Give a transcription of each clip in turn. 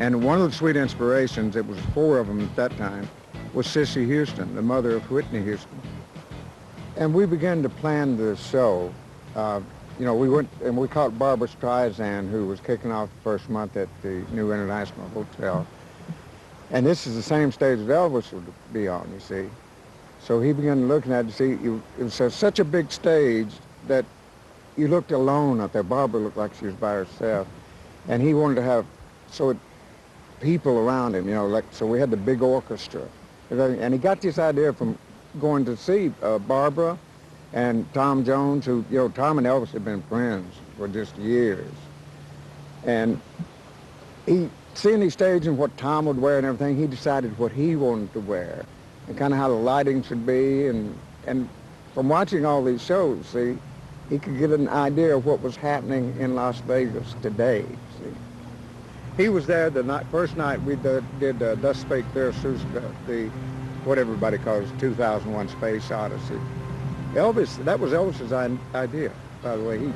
And one of the sweet inspirations, it was 4 of them at that time, was Sissy Houston, the mother of Whitney Houston. And we began to plan the show. You know, we went and we caught Barbra Streisand, who was kicking off the first month at the New International Hotel. And this is the same stage that Elvis would be on, you see. So he began looking at it to see, it was such a big stage that you looked alone out there. Barbara looked like she was by herself. And he wanted to have people around him, you know, like, so we had the big orchestra. And he got this idea from going to see Barbara and Tom Jones, who, you know, Tom and Elvis had been friends for just years. And he, seeing these stages and what Tom would wear and everything, he decided what he wanted to wear and kind of how the lighting should be. And from watching all these shows, see, he could get an idea of what was happening in Las Vegas today, see. He was there the first night we did Thus Spake Zarathustra, the, what everybody calls 2001 Space Odyssey. Elvis, that was Elvis's idea, by the way. He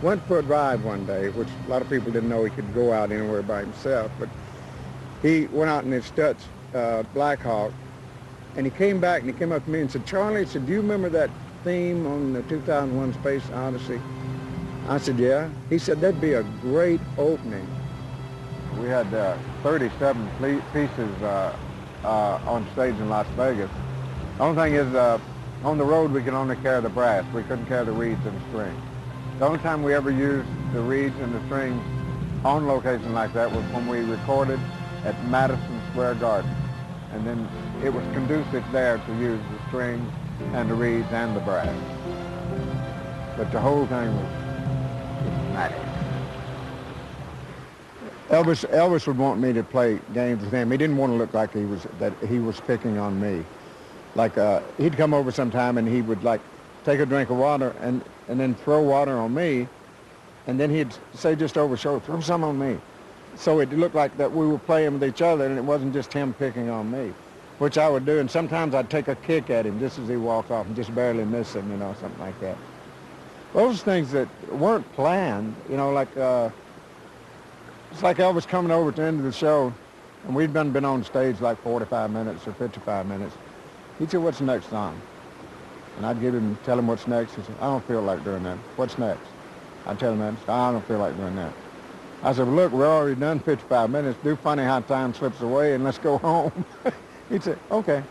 went for a drive one day, which a lot of people didn't know he could go out anywhere by himself, but he went out in his Stutz Black Hawk, and he came back and he came up to me and said, "Charlie," he said, "do you remember that theme on the 2001 Space Odyssey?" I said, "Yeah." He said, "That'd be a great opening." We had 37 pieces on stage in Las Vegas. The only thing is, on the road we could only carry the brass. We couldn't carry the reeds and the strings. The only time we ever used the reeds and the strings on location like that was when we recorded at Madison Square Garden. And then it was conducive there to use the strings and the reeds and the brass. But the whole thing was magic. Elvis would want me to play games with him. He didn't want to look like he was picking on me. Like he'd come over sometime and he would like take a drink of water and then throw water on me, and then he'd say just over his shoulder, "Throw some on me." So it looked like that we were playing with each other and it wasn't just him picking on me, which I would do. And sometimes I'd take a kick at him just as he walked off and just barely miss him, you know, something like that. Those things that weren't planned, you know, like it's like Elvis coming over at the end of the show, and we'd been on stage like 45 minutes or 55 minutes. He'd say, "What's the next song?" And I'd tell him what's next. He said, "I don't feel like doing that." "What's next?" I'd tell him that. "I don't feel like doing that." I said, "Well, look, we're already done 55 minutes. Do funny how time slips away and let's go home." He'd say, "Okay."